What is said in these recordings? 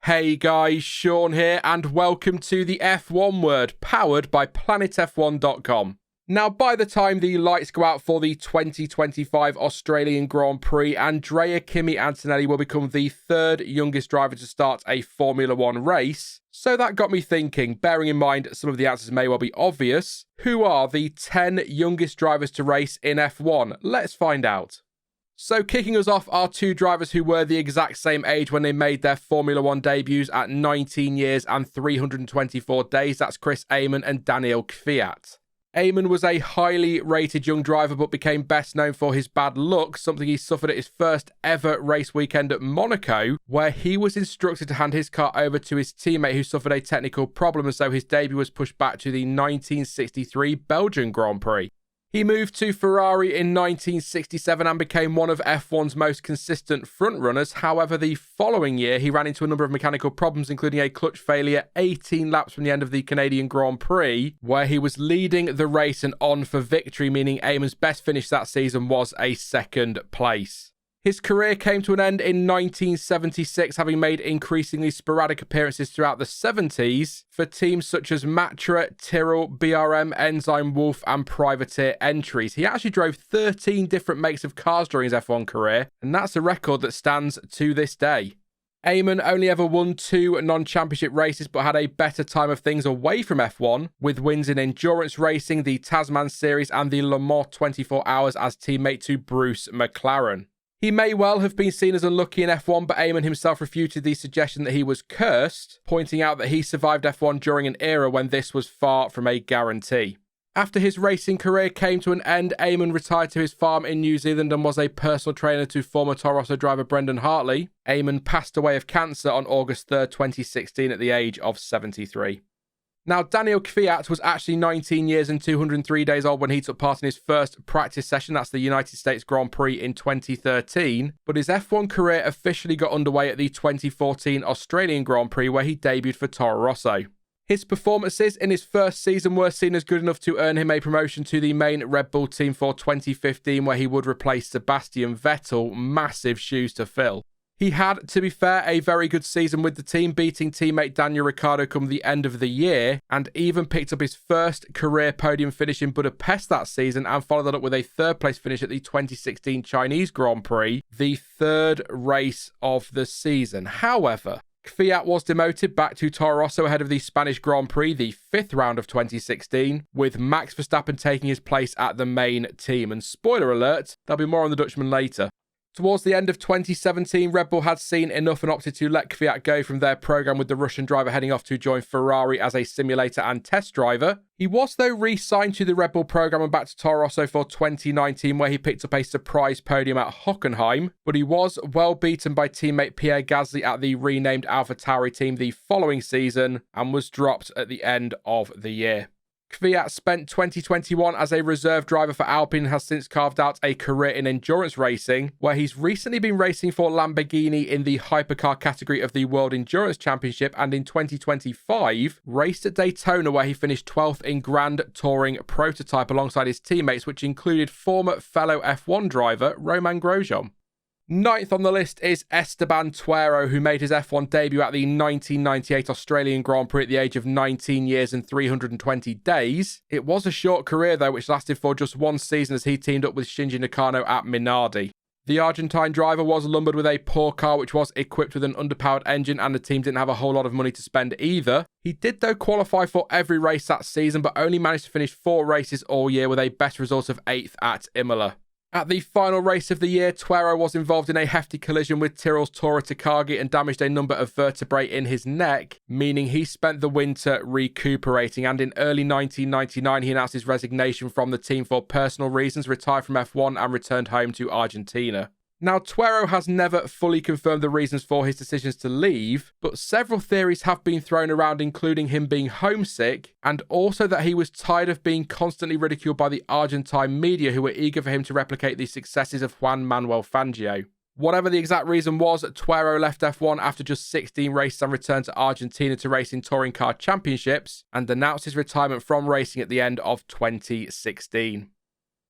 Hey guys, Sean here, and welcome to the F1 Word, powered by PlanetF1.com. Now, by the time the lights go out for the 2025 Australian Grand Prix, Andrea Kimi Antonelli will become the third youngest driver to start a Formula One race. So that got me thinking, bearing in mind some of the answers may well be obvious, who are the 10 youngest drivers to race in F1? Let's find out. So kicking us off are two drivers who were the exact same age when they made their Formula One debuts at 19 years and 324 days. That's Chris Amon and Daniel Kvyat. Amon was a highly rated young driver but became best known for his bad luck, something he suffered at his first ever race weekend at Monaco, where he was instructed to hand his car over to his teammate who suffered a technical problem, and so his debut was pushed back to the 1963 Belgian Grand Prix. He moved to Ferrari in 1967 and became one of F1's most consistent frontrunners. However, the following year, he ran into a number of mechanical problems, including a clutch failure 18 laps from the end of the Canadian Grand Prix, where he was leading the race and on for victory, meaning Amon's best finish that season was a second place. His career came to an end in 1976, having made increasingly sporadic appearances throughout the 70s for teams such as Matra, Tyrrell, BRM, Enzyme, Wolf and Privateer entries. He actually drove 13 different makes of cars during his F1 career, and that's a record that stands to this day. Amon only ever won 2 non-championship races but had a better time of things away from F1, with wins in endurance racing, the Tasman Series and the Le Mans 24 Hours as teammate to Bruce McLaren. He may well have been seen as unlucky in F1, but Amon himself refuted the suggestion that he was cursed, pointing out that he survived F1 during an era when this was far from a guarantee. After his racing career came to an end, Amon retired to his farm in New Zealand and was a personal trainer to former Toro Rosso driver Brendan Hartley. Amon passed away of cancer on August 3rd, 2016 at the age of 73. Now, Daniel Kvyat was actually 19 years and 203 days old when he took part in his first practice session, that's the United States Grand Prix in 2013, but his F1 career officially got underway at the 2014 Australian Grand Prix, where he debuted for Toro Rosso. His performances in his first season were seen as good enough to earn him a promotion to the main Red Bull team for 2015, where he would replace Sebastian Vettel, massive shoes to fill. He had, to be fair, a very good season with the team, beating teammate Daniel Ricciardo come the end of the year, and even picked up his first career podium finish in Budapest that season, and followed that up with a third place finish at the 2016 Chinese Grand Prix, the third race of the season. However, Kvyat was demoted back to Toro Rosso ahead of the Spanish Grand Prix, the 5th round of 2016, with Max Verstappen taking his place at the main team. And spoiler alert, there'll be more on the Dutchman later. Towards the end of 2017, Red Bull had seen enough and opted to let Kvyat go from their program, with the Russian driver heading off to join Ferrari as a simulator and test driver. He was, though, re-signed to the Red Bull program and back to Toro Rosso for 2019, where he picked up a surprise podium at Hockenheim, but he was well beaten by teammate Pierre Gasly at the renamed AlphaTauri team the following season and was dropped at the end of the year. Kvyat spent 2021 as a reserve driver for Alpine and has since carved out a career in endurance racing, where he's recently been racing for Lamborghini in the hypercar category of the World Endurance Championship, and in 2025 raced at Daytona, where he finished 12th in Grand Touring Prototype alongside his teammates, which included former fellow F1 driver Romain Grosjean. 9th on the list is Esteban Tuero, who made his F1 debut at the 1998 Australian Grand Prix at the age of 19 years and 320 days. It was a short career, though, which lasted for just one season as he teamed up with Shinji Nakano at Minardi. The Argentine driver was lumbered with a poor car which was equipped with an underpowered engine, and the team didn't have a whole lot of money to spend either. He did, though, qualify for every race that season, but only managed to finish 4 races all year with a best result of 8th at Imola. At the final race of the year, Tuero was involved in a hefty collision with Tyrrell's Tora Takagi and damaged a number of vertebrae in his neck, meaning he spent the winter recuperating, and in early 1999 he announced his resignation from the team for personal reasons, retired from F1 and returned home to Argentina. Now, Tuero has never fully confirmed the reasons for his decisions to leave, but several theories have been thrown around, including him being homesick, and also that he was tired of being constantly ridiculed by the Argentine media, who were eager for him to replicate the successes of Juan Manuel Fangio. Whatever the exact reason was, Tuero left F1 after just 16 races and returned to Argentina to race in touring car championships, and announced his retirement from racing at the end of 2016.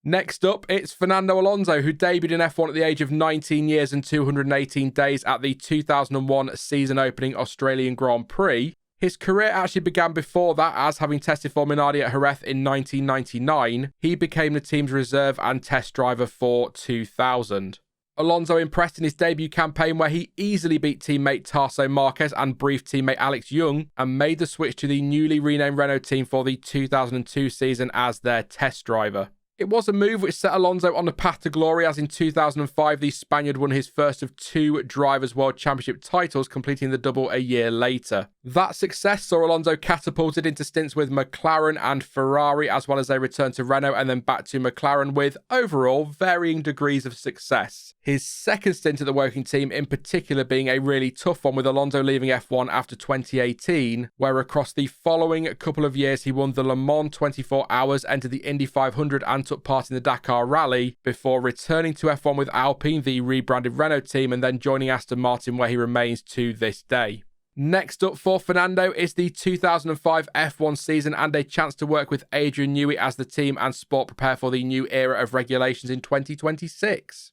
Next up, it's Fernando Alonso, who debuted in F1 at the age of 19 years and 218 days at the 2001 season-opening Australian Grand Prix. His career actually began before that, as having tested for Minardi at Jerez in 1999, he became the team's reserve and test driver for 2000. Alonso impressed in his debut campaign, where he easily beat teammate Tarso Marquez and brief teammate Alex Young, and made the switch to the newly renamed Renault team for the 2002 season as their test driver. It was a move which set Alonso on the path to glory, as in 2005 the Spaniard won his first of 2 Drivers' World Championship titles, completing the double a year later. That success saw Alonso catapulted into stints with McLaren and Ferrari, as well as a return to Renault and then back to McLaren, with overall varying degrees of success. His second stint at the working team in particular being a really tough one, with Alonso leaving F1 after 2018, where across the following couple of years he won the Le Mans 24 Hours, entered the Indy 500 and took part in the Dakar Rally, before returning to F1 with Alpine, the rebranded Renault team, and then joining Aston Martin, where he remains to this day. Next up for Fernando is the 2005 F1 season and a chance to work with Adrian Newey as the team and sport prepare for the new era of regulations in 2026.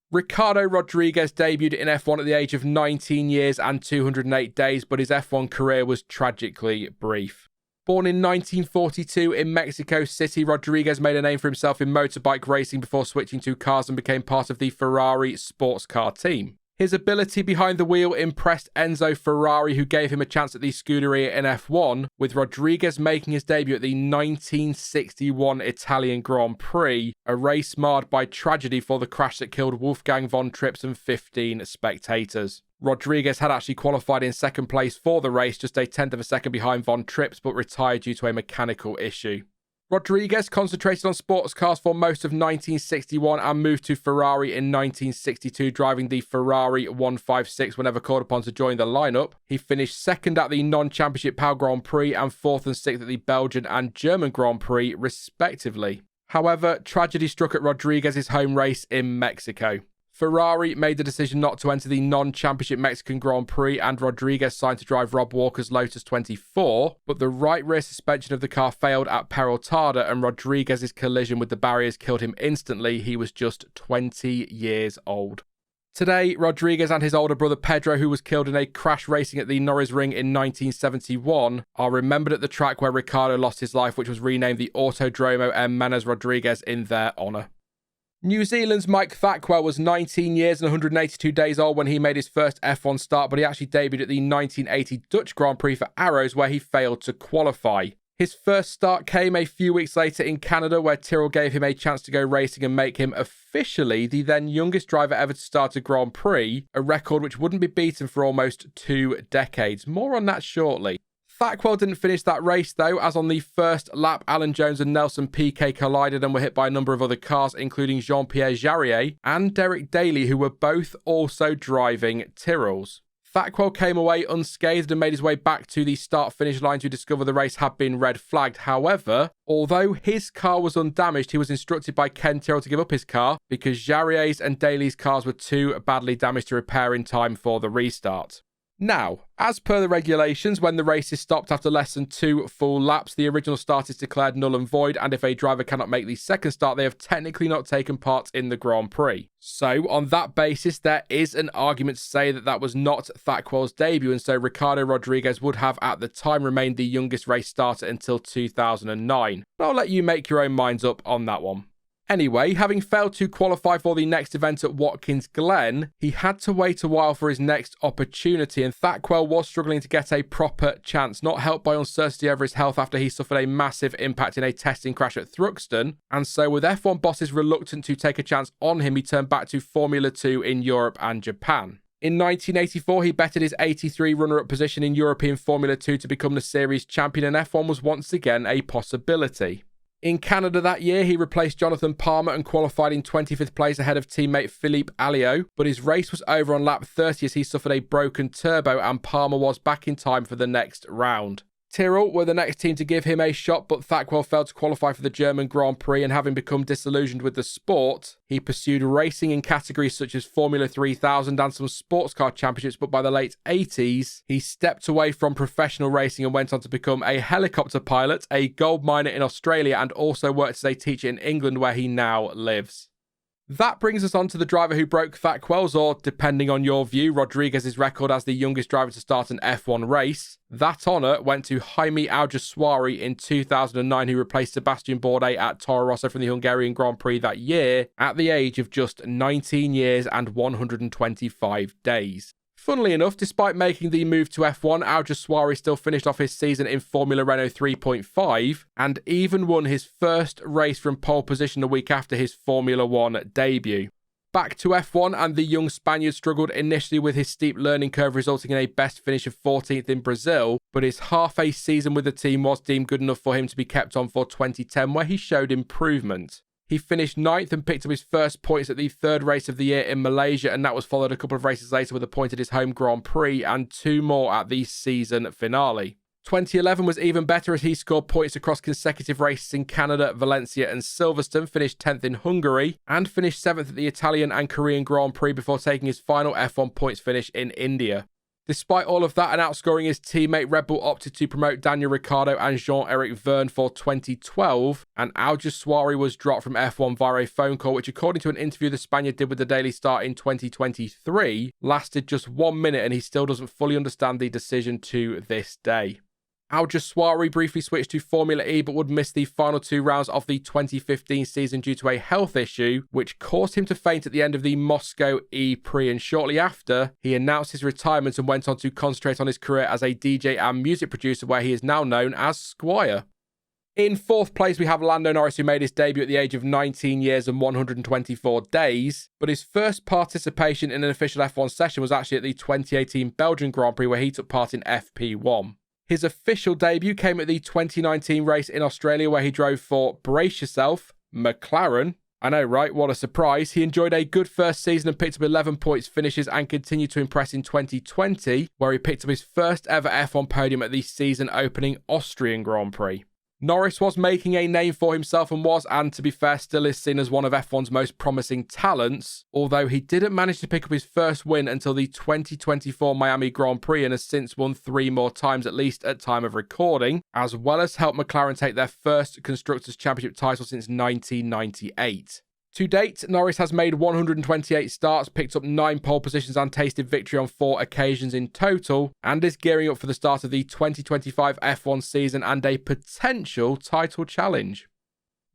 Ricardo Rodriguez debuted in F1 at the age of 19 years and 208 days, but his F1 career was tragically brief. Born in 1942 in Mexico City, Rodriguez made a name for himself in motorbike racing before switching to cars and became part of the Ferrari sports car team. His ability behind the wheel impressed Enzo Ferrari, who gave him a chance at the Scuderia in F1, with Rodriguez making his debut at the 1961 Italian Grand Prix, a race marred by tragedy for the crash that killed Wolfgang von Trips and 15 spectators. Rodriguez had actually qualified in second place for the race, just a tenth of a second behind von Trips, but retired due to a mechanical issue. Rodriguez concentrated on sports cars for most of 1961 and moved to Ferrari in 1962, driving the Ferrari 156 whenever called upon to join the lineup. He finished second at the non-championship Pau Grand Prix and 4th and 6th at the Belgian and German Grand Prix, respectively. However, tragedy struck at Rodriguez's home race in Mexico. Ferrari made the decision not to enter the non-championship Mexican Grand Prix, and Rodriguez signed to drive Rob Walker's Lotus 24, but the right rear suspension of the car failed at Peraltada, and Rodriguez's collision with the barriers killed him instantly. He was just 20 years old. Today, Rodriguez and his older brother Pedro, who was killed in a crash racing at the Norris Ring in 1971, are remembered at the track where Ricardo lost his life, which was renamed the Autodromo M. Menes Rodriguez in their honour. New Zealand's Mike Thackwell was 19 years and 182 days old when he made his first F1 start, but he actually debuted at the 1980 Dutch Grand Prix for Arrows, where he failed to qualify. His first start came a few weeks later in Canada, where Tyrrell gave him a chance to go racing and make him officially the then youngest driver ever to start a Grand Prix, a record which wouldn't be beaten for almost 2 decades. More on that shortly. Thackwell didn't finish that race though, as on the first lap Alan Jones and Nelson Piquet collided and were hit by a number of other cars, including Jean-Pierre Jarier and Derek Daly, who were both also driving Tyrrells. Thackwell came away unscathed and made his way back to the start-finish line to discover the race had been red flagged. However, although his car was undamaged, he was instructed by Ken Tyrrell to give up his car because Jarier's and Daly's cars were too badly damaged to repair in time for the restart. Now, as per the regulations, when the race is stopped after less than 2 full laps, the original start is declared null and void, and if a driver cannot make the second start, they have technically not taken part in the Grand Prix. So, on that basis, there is an argument to say that that was not Thackwell's debut, and so Ricardo Rodriguez would have at the time remained the youngest race starter until 2009. But I'll let you make your own minds up on that one. Anyway, having failed to qualify for the next event at Watkins Glen, he had to wait a while for his next opportunity, and Thackwell was struggling to get a proper chance, not helped by uncertainty over his health after he suffered a massive impact in a testing crash at Thruxton, and so with F1 bosses reluctant to take a chance on him, he turned back to Formula 2 in Europe and Japan. In 1984, he bettered his 83 runner-up position in European Formula 2 to become the series champion, and F1 was once again a possibility. In Canada that year, he replaced Jonathan Palmer and qualified in 25th place ahead of teammate Philippe Alliot, but his race was over on lap 30 as he suffered a broken turbo and Palmer was back in time for the next round. Tyrrell were the next team to give him a shot, but Thackwell failed to qualify for the German Grand Prix, and having become disillusioned with the sport, he pursued racing in categories such as Formula 3000 and some sports car championships, but by the late 80s, he stepped away from professional racing and went on to become a helicopter pilot, a gold miner in Australia, and also worked as a teacher in England, where he now lives. That brings us on to the driver who broke Thackwell's, or depending on your view, Rodriguez's record as the youngest driver to start an F1 race. That honour went to Jaime Alguersuari in 2009, who replaced Sebastian Bourdais at Toro Rosso from the Hungarian Grand Prix that year at the age of just 19 years and 125 days. Funnily enough, despite making the move to F1, Alguersuari still finished off his season in Formula Renault 3.5 and even won his first race from pole position the week after his Formula One debut. Back to F1, and the young Spaniard struggled initially with his steep learning curve, resulting in a best finish of 14th in Brazil, but his half-a season with the team was deemed good enough for him to be kept on for 2010, where he showed improvement. He finished 9th and picked up his first points at the third race of the year in Malaysia, and that was followed a couple of races later with a point at his home Grand Prix and 2 more at the season finale. 2011 was even better as he scored points across consecutive races in Canada, Valencia and Silverstone, finished 10th in Hungary, and finished 7th at the Italian and Korean Grand Prix before taking his final F1 points finish in India. Despite all of that and outscoring his teammate, Red Bull opted to promote Daniel Ricciardo and Jean-Eric Vergne for 2012, and Alguersuari was dropped from F1 via a phone call, which, according to an interview the Spaniard did with the Daily Star in 2023, lasted just 1 minute, and he still doesn't fully understand the decision to this day. Alguersuari briefly switched to Formula E but would miss the final 2 rounds of the 2015 season due to a health issue, which caused him to faint at the end of the Moscow E-Prix, and shortly after, he announced his retirement and went on to concentrate on his career as a DJ and music producer, where he is now known as Squire. In 4th place, we have Lando Norris, who made his debut at the age of 19 years and 124 days, but his first participation in an official F1 session was actually at the 2018 Belgian Grand Prix, where he took part in FP1. His official debut came at the 2019 race in Australia, where he drove for, brace yourself, McLaren. I know, right? What a surprise. He enjoyed a good first season and picked up 11 points finishes and continued to impress in 2020, where he picked up his first ever F1 podium at the season opening Austrian Grand Prix. Norris was making a name for himself and to be fair, still is seen as one of F1's most promising talents, although he didn't manage to pick up his first win until the 2024 Miami Grand Prix and has since won 3 more times, at least at time of recording, as well as helped McLaren take their first Constructors' Championship title since 1998. To date, Norris has made 128 starts, picked up 9 pole positions and tasted victory on 4 occasions in total, and is gearing up for the start of the 2025 F1 season and a potential title challenge.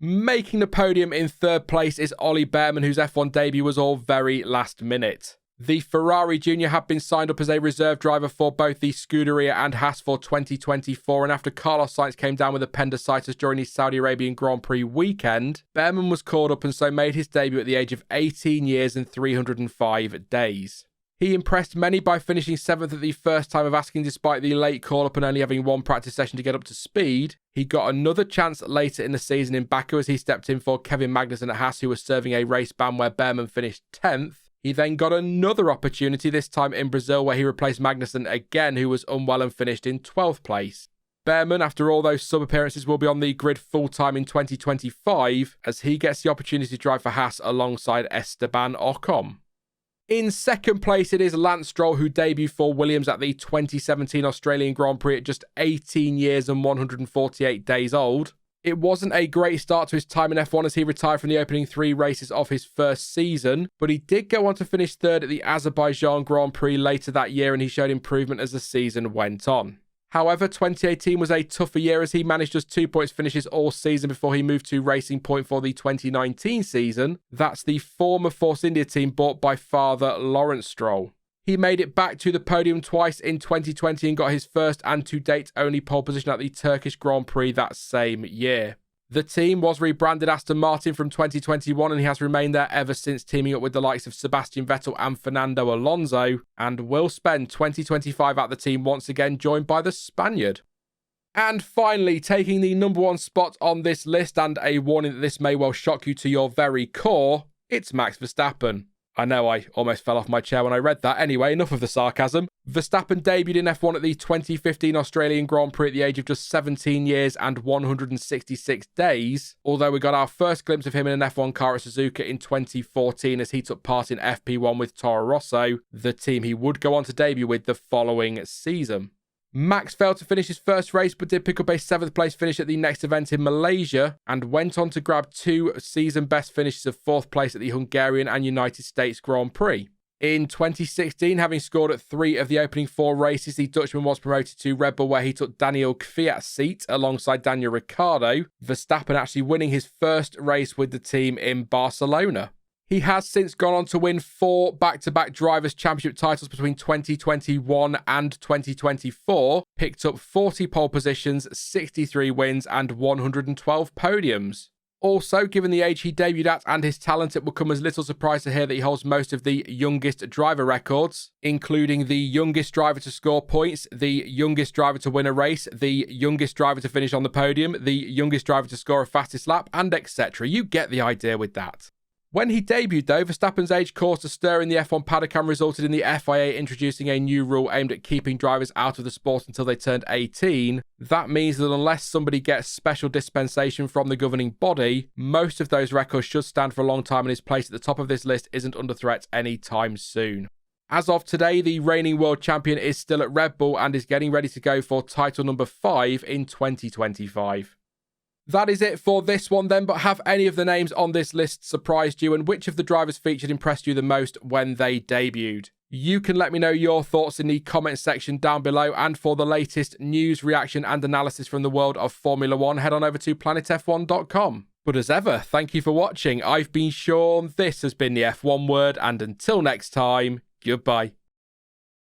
Making the podium in 3rd place is Ollie Bearman, whose F1 debut was all very last minute. The Ferrari Junior had been signed up as a reserve driver for both the Scuderia and Haas for 2024, and after Carlos Sainz came down with appendicitis during his Saudi Arabian Grand Prix weekend, Bearman was called up and so made his debut at the age of 18 years and 305 days. He impressed many by finishing 7th at the first time of asking, despite the late call-up and only having 1 practice session to get up to speed. He got another chance later in the season in Baku as he stepped in for Kevin Magnussen at Haas, who was serving a race ban where Bearman finished 10th. He then got another opportunity, this time in Brazil, where he replaced Magnussen again, who was unwell and finished in 12th place. Bearman, after all those sub-appearances, will be on the grid full-time in 2025, as he gets the opportunity to drive for Haas alongside Esteban Ocon. In 2nd place, it is Lance Stroll, who debuted for Williams at the 2017 Australian Grand Prix at just 18 years and 148 days old. It wasn't a great start to his time in F1 as he retired from the opening 3 races of his first season, but he did go on to finish 3rd at the Azerbaijan Grand Prix later that year, and he showed improvement as the season went on. However, 2018 was a tougher year as he managed just 2 points finishes all season before he moved to Racing Point for the 2019 season. That's the former Force India team bought by father Lawrence Stroll. He made it back to the podium twice in 2020 and got his first and to date only pole position at the Turkish Grand Prix that same year. The team was rebranded Aston Martin from 2021 and he has remained there ever since, teaming up with the likes of Sebastian Vettel and Fernando Alonso, and will spend 2025 at the team once again, joined by the Spaniard. And finally, taking the number 1 spot on this list, and a warning that this may well shock you to your very core, it's Max Verstappen. I know I almost fell off my chair when I read that. Anyway, enough of the sarcasm. Verstappen debuted in F1 at the 2015 Australian Grand Prix at the age of just 17 years and 166 days, although we got our first glimpse of him in an F1 car at Suzuka in 2014 as he took part in FP1 with Toro Rosso, the team he would go on to debut with the following season. Max failed to finish his first race but did pick up a 7th place finish at the next event in Malaysia and went on to grab 2 season best finishes of 4th place at the Hungarian and United States Grand Prix. In 2016, having scored at 3 of the opening 4 races, the Dutchman was promoted to Red Bull where he took Daniel Kvyat's seat alongside Daniel Ricciardo, Verstappen actually winning his first race with the team in Barcelona. He has since gone on to win 4 back-to-back Drivers' Championship titles between 2021 and 2024, picked up 40 pole positions, 63 wins and 112 podiums. Also, given the age he debuted at and his talent, it will come as little surprise to hear that he holds most of the youngest driver records, including the youngest driver to score points, the youngest driver to win a race, the youngest driver to finish on the podium, the youngest driver to score a fastest lap, and etc. You get the idea with that. When he debuted, though, Verstappen's age caused a stir in the F1 paddock and resulted in the FIA introducing a new rule aimed at keeping drivers out of the sport until they turned 18. That means that unless somebody gets special dispensation from the governing body, most of those records should stand for a long time, and his place at the top of this list isn't under threat anytime soon. As of today, the reigning world champion is still at Red Bull and is getting ready to go for title number 5 in 2025. That is it for this one then, but have any of the names on this list surprised you, and which of the drivers featured impressed you the most when they debuted? You can let me know your thoughts in the comment section down below, and for the latest news, reaction and analysis from the world of Formula One, head on over to planetf1.com. But as ever, thank you for watching. I've been Sean, this has been the F1 Word, and until next time, goodbye.